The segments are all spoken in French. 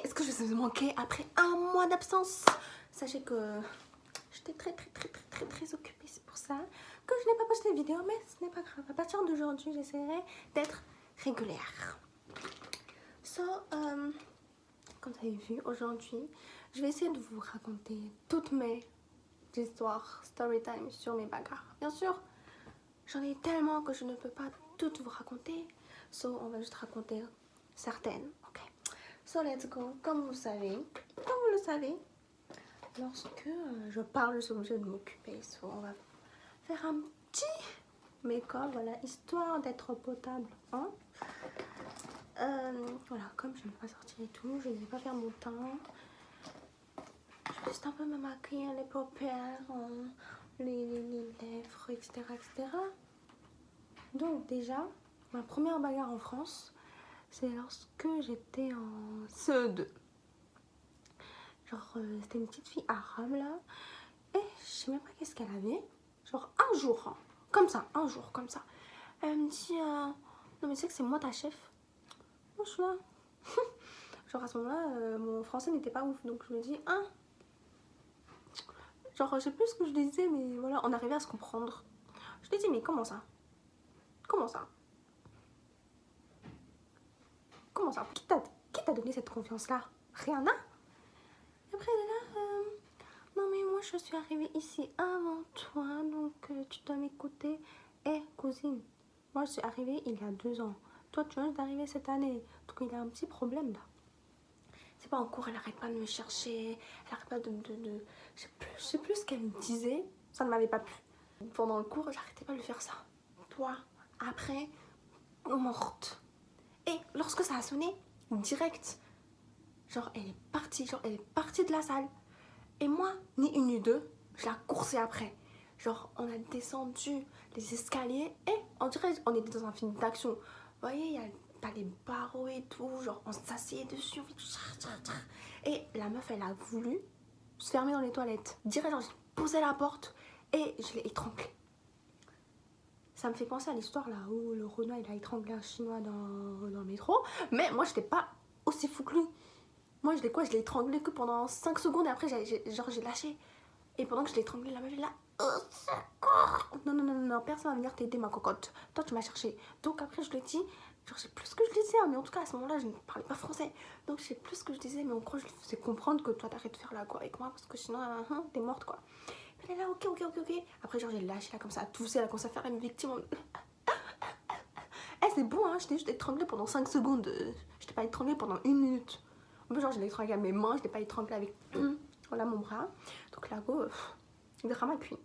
est-ce que je vous ai manqué après un mois d'absence? Sachez que j'étais très occupée, c'est pour ça que je n'ai pas posté de vidéo, mais ce n'est pas grave. À partir d'aujourd'hui, j'essaierai d'être régulière. Comme vous avez vu, aujourd'hui, je vais essayer de vous raconter toutes mes histoires, story time sur mes bagarres. Bien sûr, j'en ai tellement que je ne peux pas toutes vous raconter. On va juste raconter certaines, ok? So, let's go. Comme vous le savez, lorsque je parle, je suis obligée de m'occuper. So, on va faire un petit make-up, voilà, histoire d'être potable, hein? Voilà, comme je ne vais pas sortir et tout, je ne vais pas faire mon teint. Je vais juste un peu me maquiller, les paupières, les lèvres, etc., etc. Donc déjà, ma première bagarre en France, c'est lorsque j'étais en CE2. Genre, c'était une petite fille arabe là. Et je sais même pas qu'est-ce qu'elle avait. Genre, un jour, hein, comme ça, un jour, comme ça. Elle me dit, non mais tu sais que c'est moi ta chef. Moi, je suis là. Genre, à ce moment-là, mon français n'était pas ouf. Donc, je me dis, ah. Genre, je sais plus ce que je disais, mais voilà, on arrivait à se comprendre. Je lui dis, mais comment ça? Comment ça? Comment ça? Qui t'a donné cette confiance-là? Rihanna? Et après, elle est là, non mais moi je suis arrivée ici avant toi, donc tu dois m'écouter. Eh cousine, moi je suis arrivée il y a 2 ans. Toi tu viens d'arriver cette année, donc il y a un petit problème là. C'est pas en cours, elle arrête pas de me chercher, elle arrête pas de... Je sais plus ce qu'elle me disait, ça ne m'avait pas plu. Pendant le cours, j'arrêtais pas de faire ça. Toi, après, morte. Et lorsque ça a sonné, direct, genre elle est partie de la salle. Et moi, ni une ni deux, je la coursais après. Genre, on a descendu les escaliers et on dirait on était dans un film d'action. Vous voyez, il y a pas les barreaux et tout, genre on s'asseyait dessus, on fait... Et la meuf, elle a voulu se fermer dans les toilettes. Direct, genre, j'ai posé la porte et je l'ai étranglée. Ça me fait penser à l'histoire là où le Renoir il a étranglé un Chinois dans le métro. Mais moi, j'étais pas aussi fou que lui. Moi, je l'ai étranglé que pendant 5 secondes et après, j'ai lâché. Et pendant que je l'ai étranglé, la meuf est là. Oh, secours! Non, personne va venir t'aider, ma cocotte. Toi, tu m'as cherché. Donc après, je lui ai dit, genre, je sais plus ce que je disais, hein, mais en tout cas, à ce moment-là, je ne parlais pas français. Donc, je sais plus ce que je disais, mais en gros, je lui faisais comprendre que toi, t'arrêtes de faire là, quoi, avec moi, parce que sinon, t'es morte, quoi. Elle est là, ok. Après, genre, j'ai lâché là, comme ça, à tousser, là, comme ça, faire une victime. Eh, c'est bon, hein, je t'ai juste étranglé pendant 5 secondes. Je t'ai pas étranglé pendant 1 minute. En plus, genre, je l'ai étranglé avec mes mains, je l'ai pas étranglé avec voilà mon bras. Donc là, go, le drama cuit.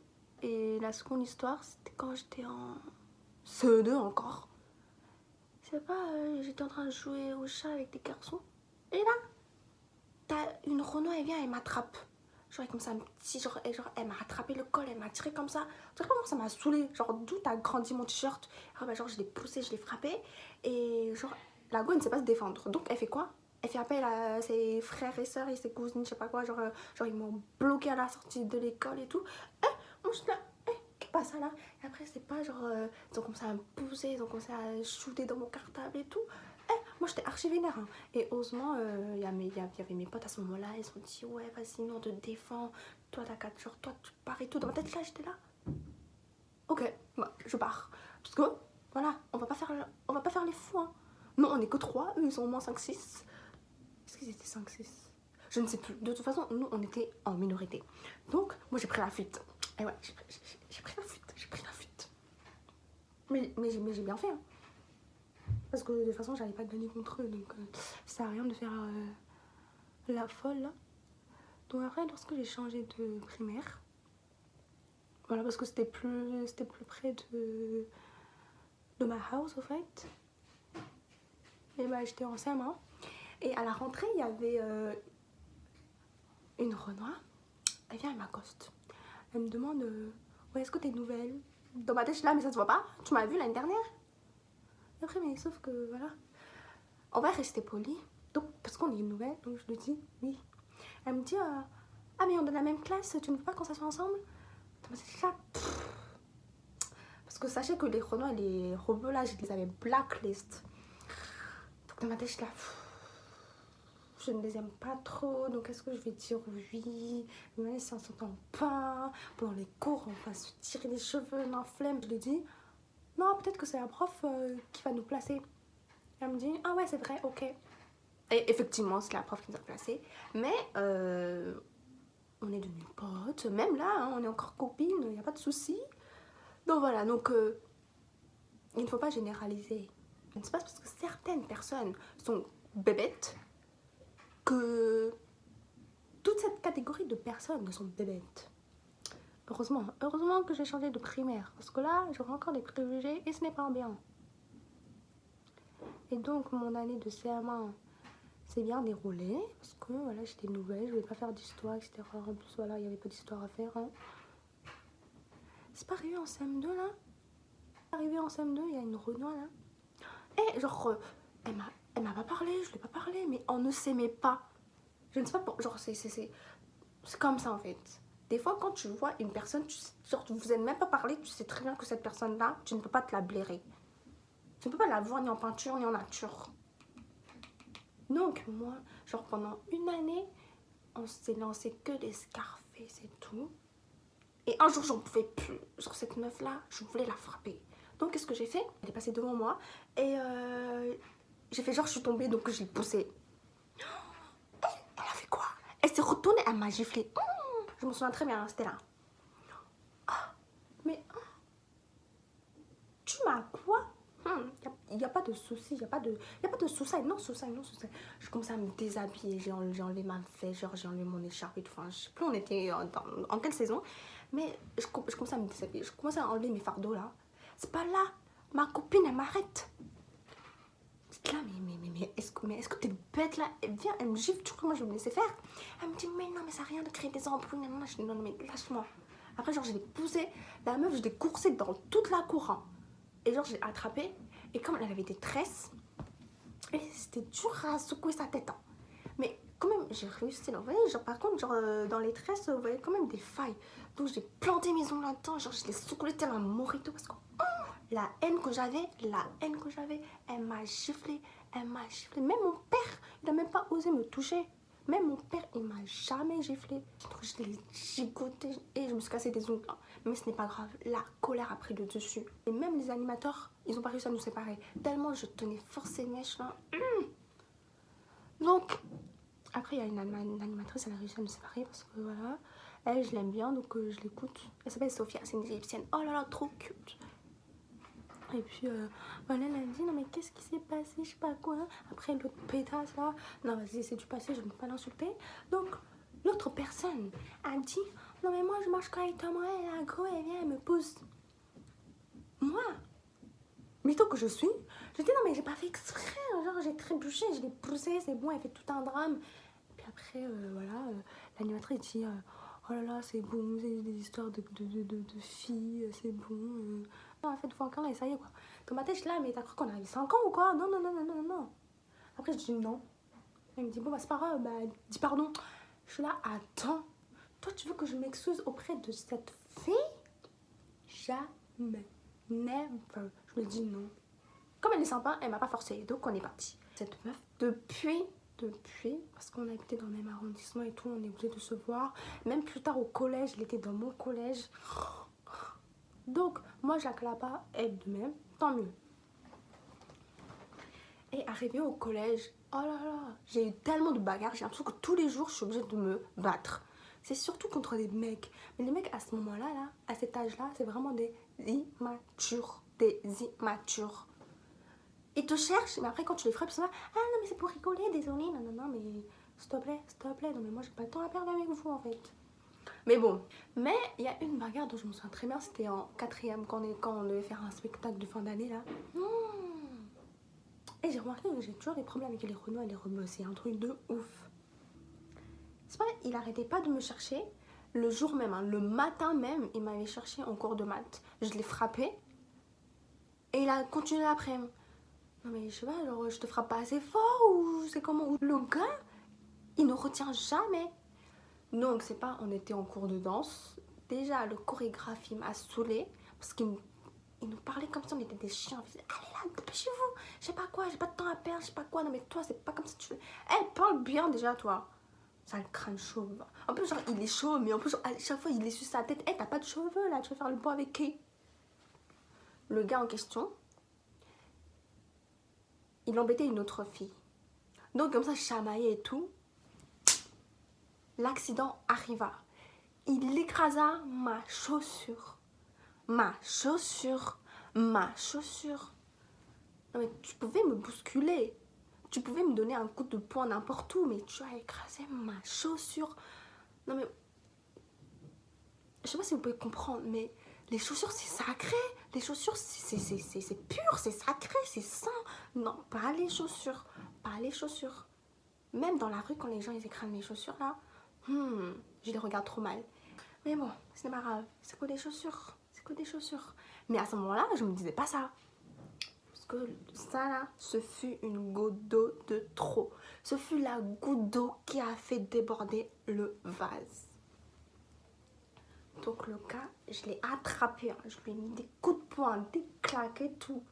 Et la seconde histoire, c'était quand j'étais en CE2 encore. Je sais pas, j'étais en train de jouer au chat avec des garçons. Et là, t'as une Renoir, elle vient, elle m'attrape. Genre, comme ça, un petit, genre elle m'a attrapé le col, elle m'a tiré comme ça. Je sais pas comment ça m'a saoulé. Genre, d'où t'as grandi mon t-shirt. Genre, je l'ai poussé, je l'ai frappé. Et genre, la go, elle ne sait pas se défendre. Donc, elle fait quoi? Elle fait appel à ses frères et sœurs et ses cousines, je sais pas quoi. Genre ils m'ont bloqué à la sortie de l'école et tout. Moi, je suis là. Qu'est-ce qui passe là? Et après, c'est pas genre. Ils ont commencé à me pousser, ils ont commencé à shooter dans mon cartable et tout. Moi, j'étais archi vénère. Hein. Et heureusement, il y avait mes potes à ce moment-là. Ils se sont dit, ouais, vas-y, nous, on te défend. Toi, t'as 4 jours, toi, tu pars et tout. Dans ma tête, là, j'étais là. Ok, bah, je pars. Parce que, voilà, on va pas faire les fous. Hein. Non, on est que 3, eux, ils sont au moins 5-6. Est-ce qu'ils étaient 5-6? Je ne sais plus. De toute façon, nous, on était en minorité. Donc, moi, j'ai pris la fuite. Et ouais, j'ai pris la fuite. Mais j'ai bien fait. Hein. Parce que de toute façon, j'allais pas gagner contre eux. Donc, ça sert à rien de faire la folle, là. Donc après, lorsque j'ai changé de primaire, voilà, parce que c'était plus près de ma house, au fait. Et bah, j'étais en CM1. Et à la rentrée, il y avait une Renoir. Elle vient, elle m'accoste. Elle me demande, ouais, est-ce que t'es nouvelle? Dans ma tête, je suis là, mais ça se voit pas. Tu m'as vue l'année dernière. Et après, mais sauf que, voilà. On va rester poli. Donc, parce qu'on est nouvelle, donc je lui dis oui. Elle me dit, ah, mais on est dans la même classe, tu ne veux pas qu'on s'assoie ensemble? Dans ma tête, je suis là, parce que sachez que les Renois et les rebeux là, je les avais blacklist. Donc dans ma tête, je suis là, je je ne les aime pas trop, donc est-ce que je vais dire oui? Mais même si on s'entend pas, pendant les cours, on va se tirer les cheveux, non, flemme. Je lui dis, non, peut-être que c'est la prof qui va nous placer. Elle me dit, ah ouais, c'est vrai, ok. Et effectivement, c'est la prof qui nous a placés. Mais on est devenus potes. Même là, hein, on est encore copines, il n'y a pas de souci. Donc voilà, donc il ne faut pas généraliser. C'est pas parce que certaines personnes sont bébêtes que toute cette catégorie de personnes sont bébêtes. Heureusement que j'ai changé de primaire. Parce que là, j'aurai encore des préjugés et ce n'est pas bien. Et donc, mon année de CM1 s'est bien déroulée. Parce que voilà, j'étais nouvelle, je ne voulais pas faire d'histoire, etc. En plus, voilà, il n'y avait pas d'histoire à faire. Hein. C'est pas arrivé en CM2 là. Arrivé en CM2, il y a une Renoir là. Et genre, elle m'a pas parlé, je lui ai pas parlé, mais on ne s'aimait pas. Je ne sais pas, genre, c'est comme ça en fait. Des fois, quand tu vois une personne, genre, vous n'êtes même pas parlé, tu sais très bien que cette personne-là, tu ne peux pas te la blairer. Tu ne peux pas la voir ni en peinture ni en nature. Donc, moi, genre, pendant une année, on s'est lancé que des Scarface et tout. Et un jour, j'en pouvais plus. Genre, cette meuf-là, je voulais la frapper. Donc, qu'est-ce que j'ai fait? Elle est passée devant moi et j'ai fait genre, je suis tombée, donc je l'ai poussée. Elle a fait quoi? Elle s'est retournée, elle m'a giflé. Je me souviens très bien, c'était là. Ah, mais tu m'as quoi? Il n'y a pas de souci, il n'y a pas de suicide, non, suicide. Je commençais à me déshabiller, j'ai enlevé ma veste, genre j'ai enlevé mon écharpe et tout. Enfin, je sais plus on était en quelle saison, mais je commençais à me déshabiller, je commençais à enlever mes fardeaux là. C'est pas là, ma copine elle m'arrête. C'est là, mais est-ce que t'es bête là? Elle vient, elle me gifle, tu crois que moi je vais me laisser faire? Elle me dit, mais non, mais ça n'a rien de créer des embrouilles. Non, je dis, non, mais lâche-moi. Après, genre, je l'ai poussée, la meuf, je l'ai coursée dans toute la cour. Hein. Et genre, je l'ai attrapée. Et comme elle avait des tresses, c'était dur à secouer sa tête. Hein. Mais quand même, j'ai réussi. Là. Vous voyez, genre, par contre, genre, dans les tresses, vous voyez quand même des failles. Donc, j'ai planté mes ongles là-dedans. Genre, je l'ai secouée tel un morito. Parce que la haine que j'avais, elle m'a giflé. Même mon père, il n'a même pas osé me toucher. Même mon père, il m'a jamais giflé. Je l'ai gigoté et je me suis cassé des ongles. Mais ce n'est pas grave, la colère a pris le dessus. Et même les animateurs, ils n'ont pas réussi à nous séparer. Tellement je tenais fort ces mèches là. Donc, après il y a une animatrice, elle a réussi à nous séparer parce que voilà. Elle, je l'aime bien, donc je l'écoute. Elle s'appelle Sophia, c'est une égyptienne. Oh là là, trop cute. Et puis, voilà, elle a dit, non mais qu'est-ce qui s'est passé, je sais pas quoi. Après, l'autre pétasse là, non vas-y, c'est du passé, je ne peux pas l'insulter. Donc, l'autre personne a dit, non mais moi je marche correctement, elle est gros, elle vient, elle me pousse. Moi, mytho que je suis, je dis, non mais j'ai pas fait exprès, genre j'ai trébuché, je l'ai poussé, c'est bon, elle fait tout un drame. Et puis après, voilà, l'animatrice dit, oh là là, c'est bon, c'est des histoires de filles, c'est bon. Non, en fait, faut encore, et ça y est, quoi. Dans ma tête, je suis là, mais t'as cru qu'on avait 5 ans ou quoi? Non. Après, je dis non. Elle me dit, bon, bah, c'est pas grave, bah, dis pardon. Je suis là, attends, toi, tu veux que je m'excuse auprès de cette fille? Jamais. Never. Je me dis non. Comme elle est sympa, elle m'a pas forcé, donc on est parti. Cette meuf, depuis, parce qu'on habitait dans le même arrondissement et tout, on est obligé de se voir. Même plus tard au collège, elle était dans mon collège. Donc, moi, j'acclame pas, elle de même, tant mieux. Et arrivé au collège, oh là là, j'ai eu tellement de bagarres, j'ai l'impression que tous les jours, je suis obligée de me battre. C'est surtout contre les mecs. Mais les mecs, à ce moment-là, là, à cet âge-là, c'est vraiment des immatures. Ils te cherchent, mais après, quand tu les frappes, ils sont là, ah non, mais c'est pour rigoler, désolé, non, mais s'il te plaît, non, mais moi, j'ai pas le temps à perdre avec vous, en fait. Mais bon, mais il y a une bagarre dont je me souviens très bien, c'était en 4e quand on devait faire un spectacle de fin d'année là. Et j'ai remarqué que j'ai toujours des problèmes avec les Renois et les Rebeux, c'est un truc de ouf. C'est pas, il arrêtait pas de me chercher le jour même, hein, le matin même, il m'avait cherché en cours de maths. Je l'ai frappé et il a continué après. Non mais je sais pas, genre je te frappe pas assez fort ou c'est comment? Ou le gars, il ne retient jamais. Donc c'est pas, on était en cours de danse. Déjà le chorégraphe il m'a saoulée parce qu'il nous parlait comme si on était des chiens. Il disait, allez là, dépêchez-vous, je sais pas quoi, j'ai pas de temps à perdre, je sais pas quoi. Non mais toi c'est pas comme ça tu fais. Eh, pas parle bien déjà, toi. Ça le crâne chaud. En plus, genre, il est chaud, mais en plus, genre, à chaque fois, il est sur sa tête. T'as pas de cheveux, là, tu vas faire le point avec qui? Le gars en question, il embêtait une autre fille. Donc, comme ça, chamaillait et tout. L'accident arriva. Il écrasa ma chaussure. Ma chaussure. Ma chaussure. Non, mais tu pouvais me bousculer. Tu pouvais me donner un coup de poing n'importe où, mais tu as écrasé ma chaussure. Non, mais je sais pas si vous pouvez comprendre, mais les chaussures, c'est sacré. Les chaussures, c'est pur, c'est sacré, c'est sain. Non, pas les chaussures. Pas les chaussures. Même dans la rue, quand les gens ils écrasent mes chaussures, là, je les regarde trop mal. Mais bon, c'est pas grave. C'est quoi des chaussures? C'est quoi des chaussures? Mais à ce moment-là, je me disais pas ça. Parce que ça, là, ce fut une goutte d'eau de trop. Ce fut la goutte d'eau qui a fait déborder le vase. Donc le gars, je l'ai attrapé, hein. Je lui ai mis des coups de poing, des claques et tout.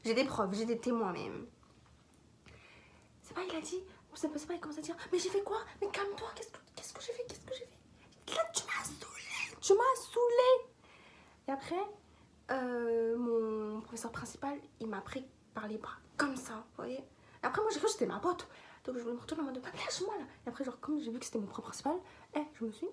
J'ai des preuves, j'ai des témoins même. C'est pas, il a dit, c'est pas, il commence à dire, mais j'ai fait quoi? Mais calme-toi, qu'est-ce que j'ai fait? Qu'est-ce que j'ai fait? Là, tu m'as saoulé, tu m'as saoulé. Et après, mon professeur principal, il m'a pris par les bras, comme ça, vous voyez. Et après, moi, j'ai cru que c'était ma pote. Donc je me retourne en mode, lâche-moi là. Et après, genre, comme j'ai vu que c'était mon prof principal, je me suis...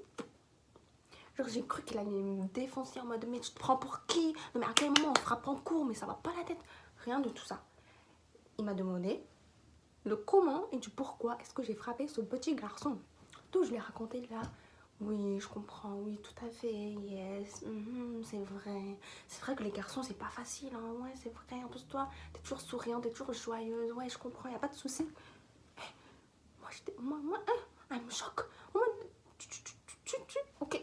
Genre, j'ai cru qu'il allait me défoncer en mode, mais tu te prends pour qui? Non, mais à quel moment on frappe en cours? Mais ça va pas la tête. Rien de tout ça. Il m'a demandé le comment et du pourquoi est-ce que j'ai frappé ce petit garçon. Donc, je lui ai raconté là. Oui, je comprends, oui, tout à fait, yes, c'est vrai. C'est vrai que les garçons, c'est pas facile, hein, ouais, c'est vrai. En plus, toi, t'es toujours souriante, t'es toujours joyeuse, ouais, je comprends, y a pas de souci. Moi, j'étais, elle me choque. Ok,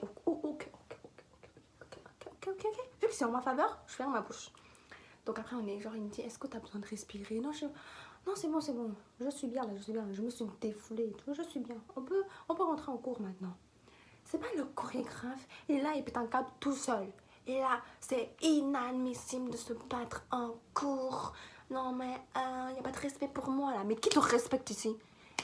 vu que c'est en ma faveur, je ferme ma bouche. Donc après, il me dit, est-ce que tu as besoin de respirer? Non, non, c'est bon, je suis bien là, je me suis défoulée et tout, je suis bien. On peut rentrer en cours maintenant. C'est pas le chorégraphe, et là, il pète un câble tout seul. Et là, c'est inadmissible de se battre en cours. Non, mais il n'y a pas de respect pour moi là. Mais qui te respecte ici?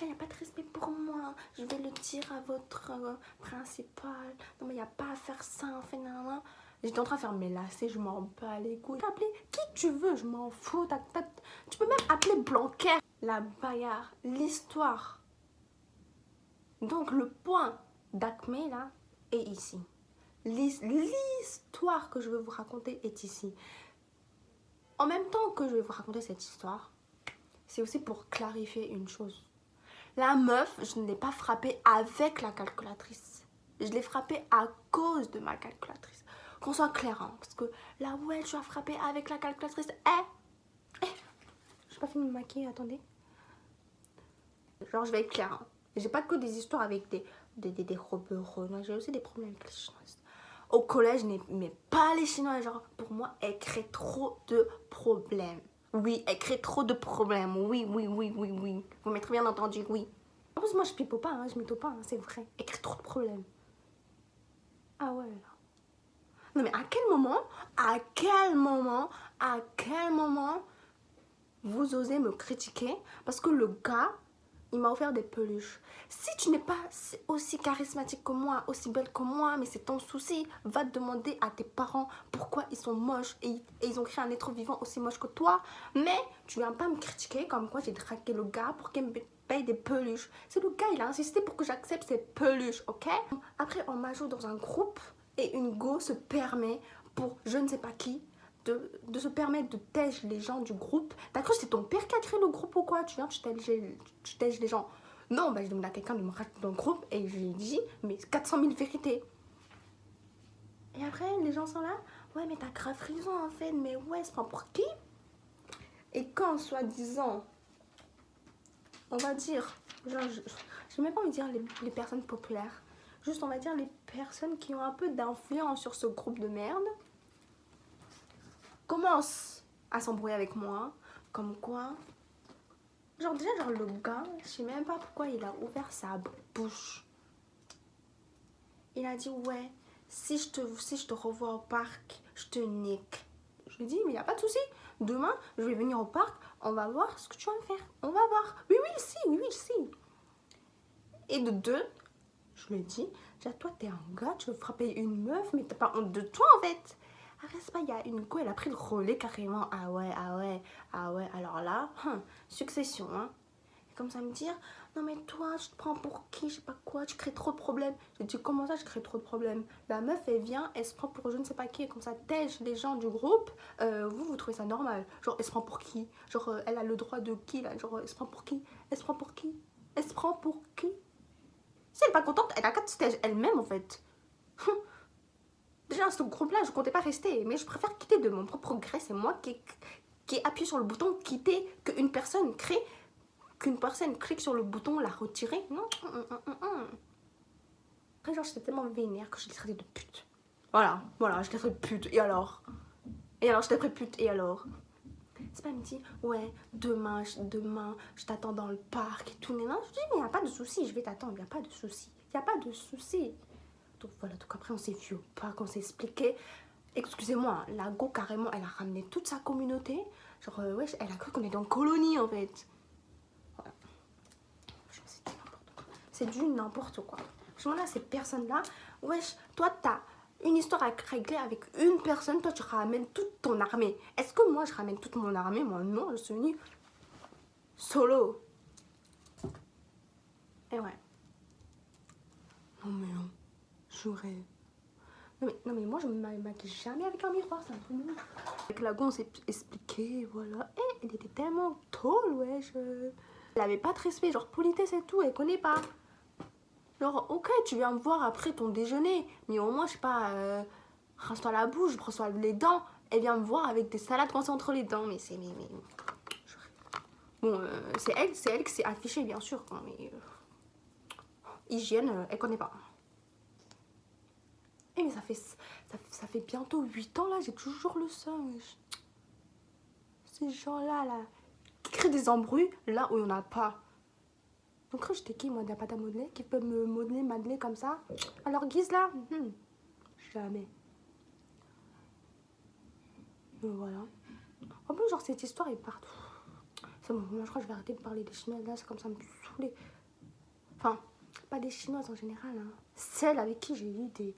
Il n'y a pas de respect pour moi. Je vais le dire à votre principal. Non, mais il n'y a pas à faire ça. En fait, non. J'étais en train de faire mes lacets, je m'en bats les couilles. Appeler qui tu veux, je m'en fous. Tu peux même appeler Blanquer. La bagarre, l'histoire. Donc, le point d'Acmé, là, est ici. L'histoire que je veux vous raconter est ici. En même temps que je vais vous raconter cette histoire, c'est aussi pour clarifier une chose. La meuf, je ne l'ai pas frappée avec la calculatrice. Je l'ai frappée à cause de ma calculatrice. Qu'on soit clair, hein, parce que là, ouais, tu as frappé avec la calculatrice. J'ai pas fini de me maquiller, attendez. Genre, je vais être claire. Hein. J'ai pas que des histoires avec des robeureux. J'ai aussi des problèmes avec les Chinoises. Au collège, je n'aimais pas les Chinois. Genre, pour moi, elles créent trop de problèmes. Oui, elles créent trop de problèmes. Oui. Vous m'avez très bien entendu, oui. En plus, moi, je pipeau pas, hein, je mytho pas, hein, c'est vrai. Elles créent trop de problèmes. Ah ouais, là. Non, mais à quel moment vous osez me critiquer parce que le gars, il m'a offert des peluches. Si tu n'es pas aussi charismatique que moi, aussi belle que moi, mais c'est ton souci, va demander à tes parents pourquoi ils sont moches et ils ont créé un être vivant aussi moche que toi. Mais tu viens pas me critiquer comme quoi j'ai dragué le gars pour qu'il me paye des peluches. C'est le gars, il a insisté pour que j'accepte ces peluches, ok? Après, on m'ajoute dans un groupe et une go se permet pour je ne sais pas qui de se permettre de tège les gens du groupe. T'as cru que c'est ton père qui a créé le groupe ou quoi? Tu viens, tu tèges les gens. Non, bah, je demande à quelqu'un de me rajouter dans le groupe et je lui dis, mais 400 000 vérités. Et après, les gens sont là, ouais, mais t'as grave raison en fait, mais ouais, c'est pas pour qui? Et quand, soi-disant, on va dire, genre, je vais même pas me dire les personnes populaires, juste on va dire les personnes qui ont un peu d'influence sur ce groupe de merde, commence à s'embrouiller avec moi, comme quoi, genre déjà genre le gars, je sais même pas pourquoi il a ouvert sa bouche. Il a dit ouais, si je te revois au parc, je te nique. Je lui dis mais y a pas de souci, demain je vais venir au parc, on va voir ce que tu vas me faire, on va voir. Oui si. Et de deux, je lui ai dit, déjà toi t'es un gars, tu veux frapper une meuf, mais t'as pas honte de toi en fait. Arrête pas, il y a une go, elle a pris le relais carrément. Ah ouais, ah ouais, ah ouais, alors là, succession, hein. Et comme ça me dire, non mais toi, je te prends pour qui, je sais pas quoi, tu crées trop de problèmes. J'ai dit, comment ça, je crée trop de problèmes? La meuf, elle vient, elle se prend pour je ne sais pas qui, et comme ça tège les gens du groupe. Vous trouvez ça normal? Genre, elle se prend pour qui? Genre, elle a le droit de qui là? Genre, elle se prend pour qui? Elle se prend pour qui? Elle se prend pour qui? Si elle est pas contente, elle a qu'à se tège elle-même en fait. Déjà, ce groupe-là, je comptais pas rester, mais je préfère quitter de mon propre gré. C'est moi qui appuie sur le bouton quitter, qu'une personne clique sur le bouton la retirer. Non. Après, genre, j'étais tellement vénère que je l'ai traité de pute. Voilà, je l'ai traité de pute. Et alors, je t'ai pris pute. Et alors? C'est pas, elle me dit, ouais, demain, je t'attends dans le parc et tout. Non, je dis, mais y a pas de souci, je vais t'attendre, y a pas de souci. Y a pas de souci. Donc voilà, donc après on s'est vu au parc, on s'est expliqué. Excusez-moi, la go carrément, elle a ramené toute sa communauté. Genre, wesh, elle a cru qu'on était en colonie en fait. Voilà. C'est du n'importe quoi. Je demande à ces personnes-là, wesh, toi t'as une histoire à régler avec une personne, toi tu ramènes toute ton armée. Est-ce que moi je ramène toute mon armée? Moi non, je suis venue solo. Et ouais. Non mais non, j'aurais... Non mais moi je me maquille jamais avec un miroir, c'est un peu nul. Avec la go on s'est expliqué, voilà. Et elle était tellement tôle, ouais. Elle avait pas de respect, genre politesse et tout, elle connaît pas. Genre ok tu viens me voir après ton déjeuner, mais au moins je sais pas, rince-toi la bouche, brosse-toi les dents. Elle vient me voir avec des salades coincées entre les dents, mais c'est... Bon, c'est elle qui s'est affichée bien sûr, hein, mais... hygiène, elle connaît pas. Eh mais ça fait bientôt 8 ans là, j'ai toujours le seum. Ces gens-là, qui créent des embrouilles là où il n'y en a pas. Donc j'étais qui moi, de la pâte à modeler, qui peut me modeler comme ça? Alors guise là, jamais. Donc voilà. En plus genre cette histoire est partout. C'est bon, moi je crois que je vais arrêter de parler des Chinoises là, c'est comme ça me saouler. Enfin, pas des Chinoises en général, hein. Celles avec qui j'ai eu des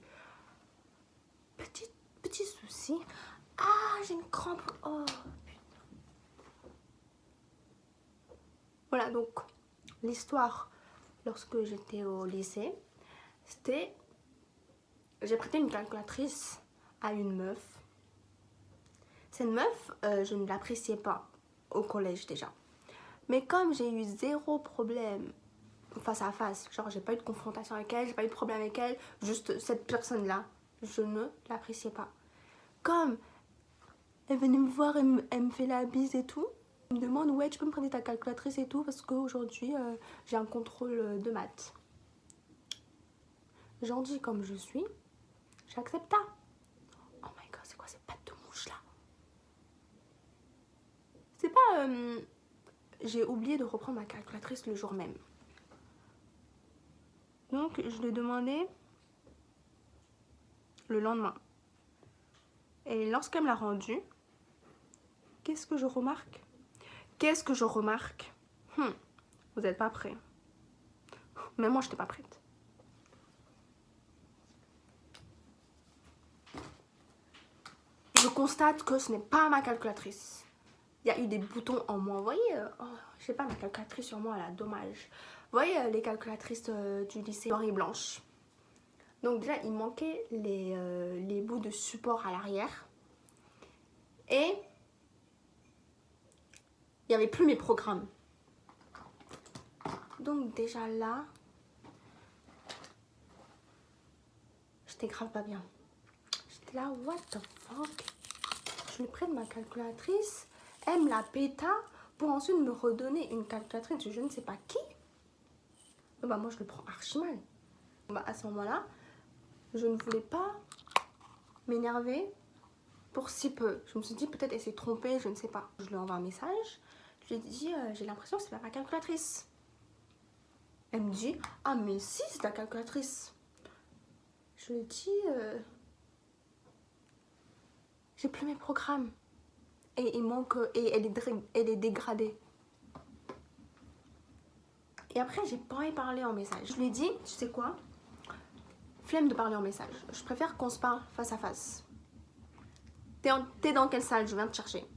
petits soucis. Ah, j'ai une crampe. Oh putain. Voilà donc l'histoire lorsque j'étais au lycée, c'était... J'ai prêté une calculatrice à une meuf. Cette meuf, je ne l'appréciais pas au collège déjà. Mais comme j'ai eu zéro problème face à face, genre j'ai pas eu de confrontation avec elle, j'ai pas eu de problème avec elle, juste cette personne-là, je ne l'appréciais pas. Comme elle venait me voir, elle me fait la bise et tout, elle me demande ouais tu peux me prêter ta calculatrice et tout parce qu'aujourd'hui j'ai un contrôle de maths. Gentille comme je suis, j'accepte. Oh my god, c'est quoi ces pattes de mouche là? C'est pas... j'ai oublié de reprendre ma calculatrice le jour même. Donc je l'ai demandé le lendemain. Et lorsqu'elle me l'a rendue, qu'est-ce que je remarque? Vous n'êtes pas prêts. Même moi, je n'étais pas prête. Je constate que ce n'est pas ma calculatrice. Il y a eu des boutons en moins. Vous voyez, je sais pas, ma calculatrice sur moi, là, dommage. Vous voyez les calculatrices du lycée noir et blanche. Donc déjà, il manquait les bouts de support à l'arrière. Et il n'y avait plus mes programmes. Donc déjà là, j'étais grave pas bien. J'étais là, what the fuck? Je lui prête ma calculatrice, elle me la péta pour ensuite me redonner une calculatrice de je ne sais pas qui. Bah moi je le prends archi mal. Bah à ce moment-là, je ne voulais pas m'énerver pour si peu. Je me suis dit peut-être elle s'est trompée, je ne sais pas. Je lui envoie un message, je lui ai dit j'ai l'impression que c'est pas ma calculatrice. Elle me dit ah mais si c'est ta calculatrice. Je lui ai dit j'ai plus mes programmes et il manque et elle est dégradée. Et après, j'ai pas envie de parler en message. Je lui ai dit, tu sais quoi? Flemme de parler en message. Je préfère qu'on se parle face à face. T'es dans quelle salle? Je viens te chercher.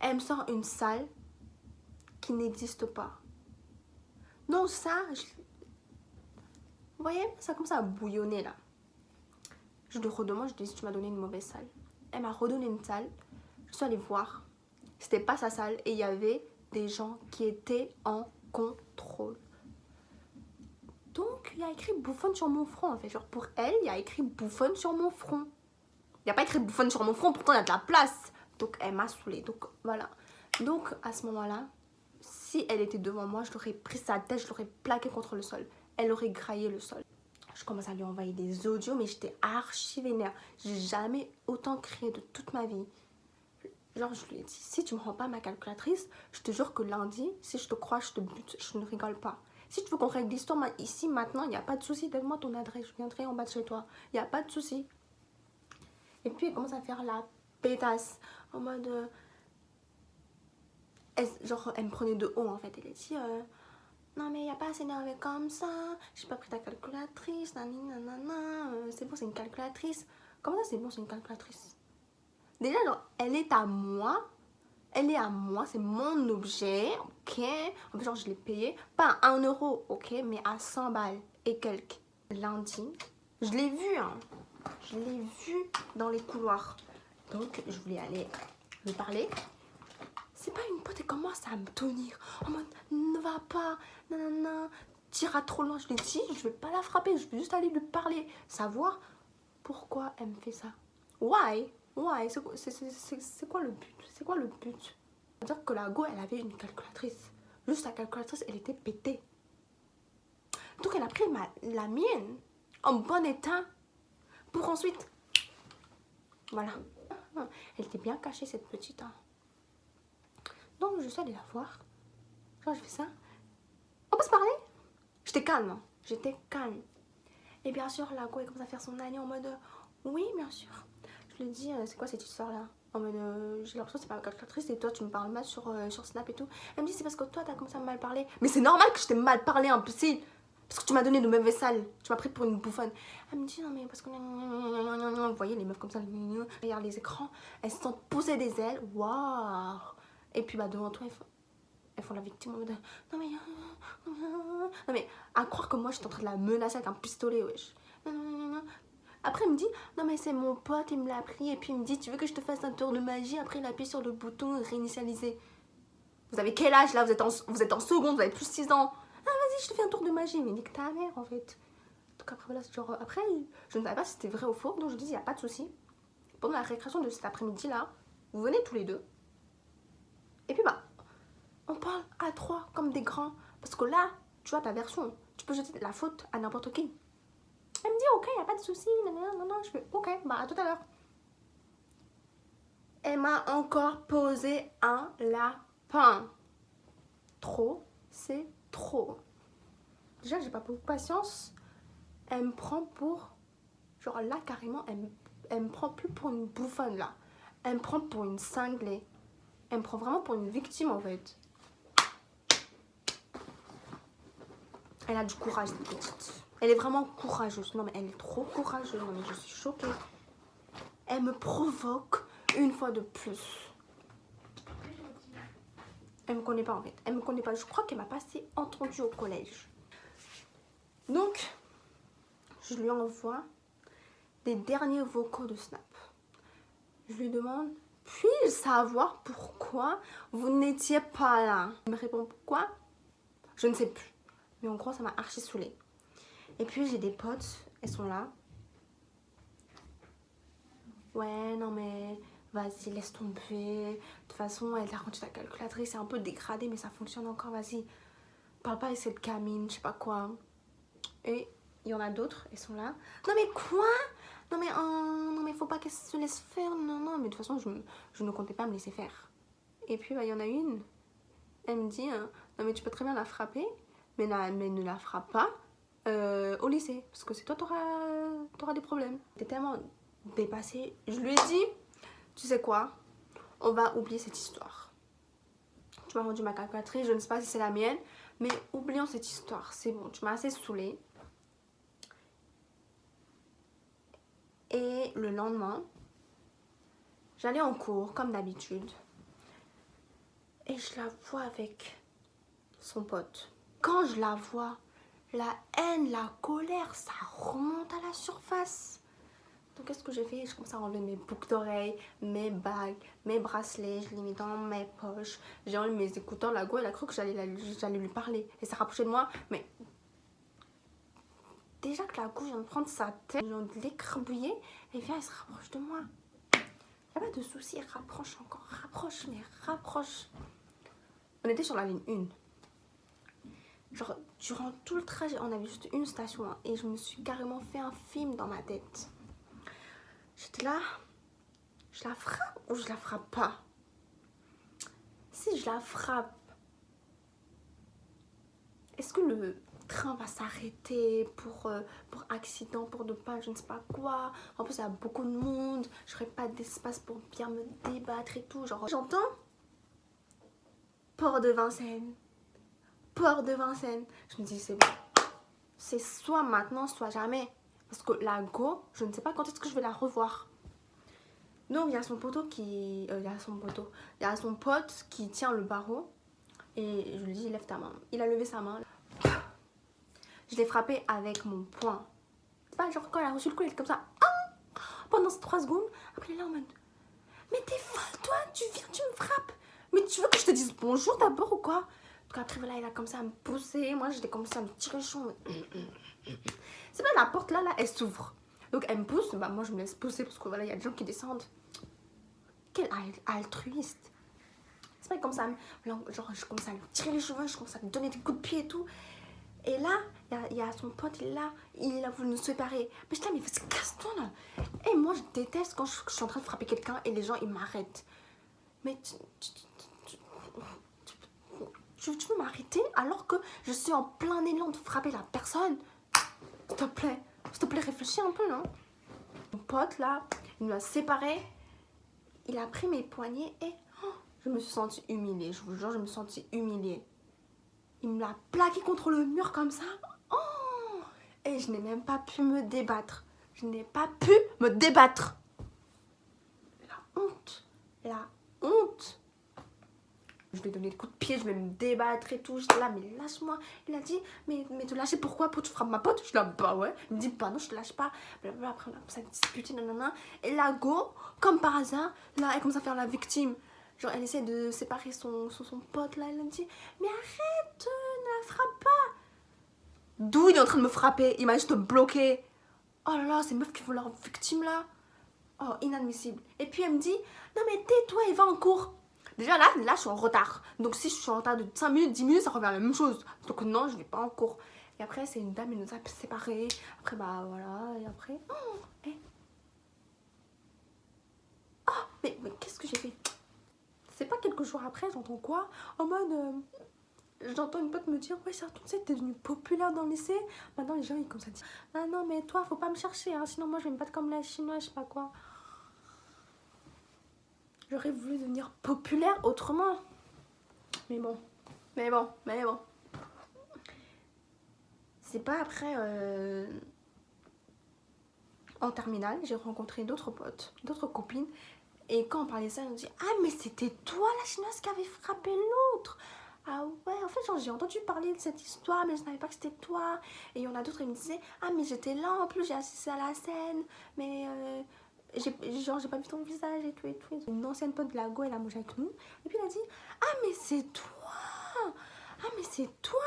Elle me sort une salle qui n'existe pas. Non, ça, vous voyez, ça commence à bouillonner là. Je lui redemande, je lui dis, tu m'as donné une mauvaise salle. Elle m'a redonné une salle. Je suis allée voir. C'était pas sa salle et il y avait des gens qui étaient en contrôle. Donc, il y a écrit bouffonne sur mon front en fait. Genre pour elle, il y a écrit bouffonne sur mon front. Il n'y a pas écrit bouffonne sur mon front, pourtant il y a de la place. Donc, elle m'a saoulée. Donc, voilà. Donc, à ce moment-là, si elle était devant moi, je l'aurais pris sa tête, je l'aurais plaqué contre le sol. Elle aurait graillé le sol. Je commence à lui envoyer des audios, mais j'étais archi vénère. J'ai jamais autant crié de toute ma vie. Genre, je lui ai dit, si tu me rends pas ma calculatrice, je te jure que lundi, si je te crois, je te bute. Je ne rigole pas. Si tu veux qu'on règle l'histoire ici, maintenant, il n'y a pas de souci. Donne-moi ton adresse, je viendrai en bas de chez toi. Il n'y a pas de souci. Et puis, elle commence à faire la pétasse. En mode... genre, elle me prenait de haut, en fait. Elle a dit... non mais il n'y a pas à s'énerver comme ça, j'ai pas pris ta calculatrice, nanana, c'est bon c'est une calculatrice. Comment ça c'est bon c'est une calculatrice? Déjà genre elle est à moi, c'est mon objet, ok. En fait genre je l'ai payé, pas à 1 euro, ok, mais à 100 balles et quelques. Lundi, je l'ai vu hein, je l'ai vu dans les couloirs. Donc je voulais aller lui parler. C'est pas une pote et commence à me tenir en mode ne va pas, nanana, t'iras trop loin. Je lui ai dit, je vais pas la frapper, je vais juste aller lui parler, savoir pourquoi elle me fait ça. Why? Why? C'est quoi le but? C'est quoi le but? C'est-à-dire que la go, elle avait une calculatrice. Juste sa calculatrice, elle était pétée. Donc elle a pris la mienne en bon état pour ensuite. Voilà. Elle était bien cachée cette petite. Hein. Donc je suis allée la voir. Genre je fais ça. On peut se parler? J'étais calme. Hein. J'étais calme. Et bien sûr la go elle commence à faire son année en mode oui bien sûr. Je lui dis c'est quoi cette histoire là? En mode j'ai l'impression que c'est pas ma calculatrice et toi tu me parles mal sur Snap et tout. Elle me dit c'est parce que toi t'as commencé à me mal parler. Mais c'est normal que je t'ai mal parlé imbécile. Parce que tu m'as donné de mauvaises salles. Tu m'as pris pour une bouffonne. Elle me dit non mais parce que... Vous voyez les meufs comme ça. Regarde les écrans. Elles se sentent pousser des ailes. Waouh. Et puis bah devant toi elles font la victime en mode non mais à croire que moi j'étais en train de la menacer avec un pistolet wesh. Après il me dit non mais c'est mon pote il me l'a pris et puis il me dit tu veux que je te fasse un tour de magie. Après il appuie sur le bouton réinitialiser. Vous avez quel âge là? Vous êtes en seconde, vous avez plus de 6 ans. Ah vas-y je te fais un tour de magie. Mais nique ta mère en fait. Donc après voilà genre après je ne savais pas si c'était vrai ou faux. Donc je dis il n'y a pas de souci. Pendant la récréation de cet après-midi là vous venez tous les deux. Et puis bah on parle à 3 comme des grands. Parce que là, tu vois ta version. Tu peux jeter la faute à n'importe qui. Elle me dit ok, il n'y a pas de souci. Non, je fais ok, bah à tout à l'heure. Elle m'a encore posé un lapin. Trop, c'est trop. Déjà, j'ai pas beaucoup de patience. Elle me prend pour... Genre là, carrément, elle me prend plus pour une bouffonne là. Elle me prend pour une cinglée. Elle me prend vraiment pour une victime en fait. Elle a du courage cette petite. Elle est vraiment courageuse. Non mais elle est trop courageuse. Non mais je suis choquée. Elle me provoque une fois de plus. Elle me connaît pas en fait. Elle me connaît pas. Je crois qu'elle m'a pas assez entendue au collège. Donc, je lui envoie des derniers vocaux de Snap. Je lui demande, puis-je savoir pourquoi vous n'étiez pas là? Elle me répond pourquoi? Je ne sais plus. Mais en gros, ça m'a archi saoulée. Et puis, j'ai des potes, elles sont là. Ouais, non mais, vas-y, laisse tomber. De toute façon, elle t'a rendu ta calculatrice, c'est un peu dégradé, mais ça fonctionne encore, vas-y. Parle pas avec cette gamine, je sais pas quoi. Et il y en a d'autres, elles sont là. Non mais quoi? Non mais faut pas qu'elle se laisse faire. Non, mais de toute façon, je ne comptais pas me laisser faire. Et puis, bah, il y en a une. Elle me dit, non mais tu peux très bien la frapper. Mais ne la frappe pas au lycée. Parce que c'est toi, t'auras des problèmes. J'étais tellement dépassée. Je lui ai dit, tu sais quoi? On va oublier cette histoire. Tu m'as rendu ma calculatrice, je ne sais pas si c'est la mienne. Mais oublions cette histoire, c'est bon, tu m'as assez saoulée. Et le lendemain, j'allais en cours, comme d'habitude. Et je la vois avec son pote. Quand je la vois, la haine, la colère, ça remonte à la surface. Donc qu'est-ce que j'ai fait? Je commence à enlever mes boucles d'oreilles, mes bagues, mes bracelets, je les mets dans mes poches. J'ai enlevé mes écouteurs. La go, elle a cru que j'allais lui parler. Et ça rapprochait de moi. Mais déjà que la go vient de prendre sa tête, vient de l'écrabouiller, elle vient, elle se rapproche de moi. Il n'y a pas de souci, rapproche encore, rapproche, mais rapproche. On était sur la ligne 1. Genre, durant tout le trajet, on avait juste une station. Hein, et je me suis carrément fait un film dans ma tête. J'étais là, je la frappe ou je la frappe pas? Si je la frappe, est-ce que le train va s'arrêter pour accident, pour de panne, je ne sais pas quoi? En plus, il y a beaucoup de monde, je n'aurai pas d'espace pour bien me débattre et tout. Genre, j'entends Port de Vincennes. Port de Vincennes. Je me dis, c'est bon. C'est soit maintenant, soit jamais. Parce que la go, je ne sais pas quand est-ce que je vais la revoir. Donc, il y a son poteau qui... il y a son pote qui tient le barreau. Et je lui dis, lève ta main. Il a levé sa main. Je l'ai frappé avec mon poing. C'est pas genre quand elle a reçu le coup, elle était comme ça. Ah, pendant ces 3 secondes. Après, elle est là en mode, mais t'es folle, toi, tu viens, tu me frappes. Mais tu veux que je te dise bonjour d'abord ou quoi? Donc après, voilà, il a commencé à me pousser. Moi, j'étais commencé à me tirer chaud. C'est pas la porte là, elle s'ouvre. Donc elle me pousse. Bah, moi, je me laisse pousser parce que voilà, il y a des gens qui descendent. Quel altruiste. C'est pas comme ça. Genre, je commence à lui tirer les cheveux, je commence à lui donner des coups de pied et tout. Et là, il y a son pote, il est là, il a voulu nous séparer. Mais je dis là, mais vas-y, casse-toi là. Et moi, je déteste quand je suis en train de frapper quelqu'un et les gens, ils m'arrêtent. Mais tu veux m'arrêter alors que je suis en plein élan de frapper la personne? S'il te plaît, réfléchis un peu, non? Mon pote, là, il nous a séparés. Il a pris mes poignets et je me suis sentie humiliée. Je vous jure, je me suis sentie humiliée. Il me l'a plaqué contre le mur comme ça. Oh! Et je n'ai même pas pu me débattre. Je n'ai pas pu me débattre. La honte. La honte. Je lui ai donné des coups de pied, je vais me débattre et tout. J'étais là, mais lâche-moi. Il a dit, mais te lâcher pourquoi? Pour que tu frappes ma pote? Je suis là, bah ouais. Il me dit, bah non, je te lâche pas. Blablabla. Après, on a commencé à discuter, nanana. Et la go, comme par hasard, là, elle commence à faire la victime. Genre, elle essaie de séparer son pote, là. Elle me dit, mais arrête, ne la frappe pas. D'où il est en train de me frapper? Il m'a juste bloqué. Oh là là, ces meufs qui font leur victime, là. Oh, inadmissible. Et puis, elle me dit, non, mais tais-toi et va en cours. Déjà là, je suis en retard. Donc si je suis en retard de 5 minutes, 10 minutes, ça revient à la même chose. Donc non, je vais pas en cours. Et après, c'est une dame, elle nous a séparés. Après, bah voilà. Et après... mais qu'est-ce que j'ai fait? C'est pas quelques jours après, j'entends quoi? En mode... j'entends une pote me dire, ouais, surtout, tu sais, t'es devenue populaire dans le lycée. Maintenant, les gens, ils commencent à dire, ah non, mais toi, faut pas me chercher, hein, sinon moi, je vais me battre comme la chinoise, je sais pas quoi. J'aurais voulu devenir populaire autrement. Mais bon. C'est pas après, en terminale, j'ai rencontré d'autres potes, d'autres copines. Et quand on parlait de ça, on dit, ah mais c'était toi la chinoise qui avait frappé l'autre. Ah ouais, en fait, genre, j'ai entendu parler de cette histoire, mais je savais pas que c'était toi. Et il y en a d'autres, ils me disaient, ah mais j'étais là, en plus j'ai assisté à la scène, mais j'ai pas vu ton visage et tout et tout. Une ancienne pote de la go, elle a mangé avec nous. Et puis elle a dit, ah mais c'est toi. Ah mais c'est toi.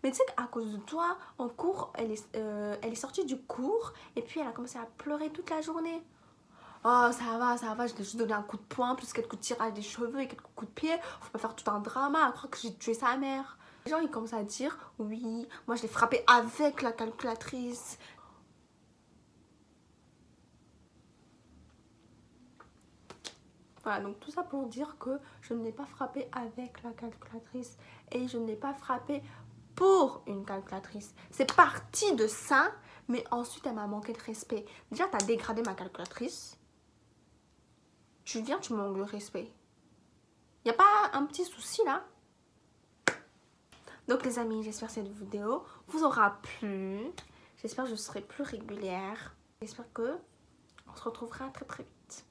Mais tu sais qu'à cause de toi, en cours, elle est sortie du cours. Et puis elle a commencé à pleurer toute la journée. Oh ça va, je t'ai juste donné un coup de poing, plus quelques coups de tirage des cheveux et quelques coups de pied. Faut pas faire tout un drama à croire que j'ai tué sa mère. Les gens ils commencent à dire, oui, moi je l'ai frappé avec la calculatrice. Voilà, donc tout ça pour dire que je ne l'ai pas frappé avec la calculatrice et je ne l'ai pas frappé pour une calculatrice. C'est parti de ça, mais ensuite elle m'a manqué de respect. Déjà, tu as dégradé ma calculatrice. Tu viens, tu manques de respect. Y a pas un petit souci là? Donc les amis, j'espère que cette vidéo vous aura plu. J'espère que je serai plus régulière. J'espère que on se retrouvera très très vite.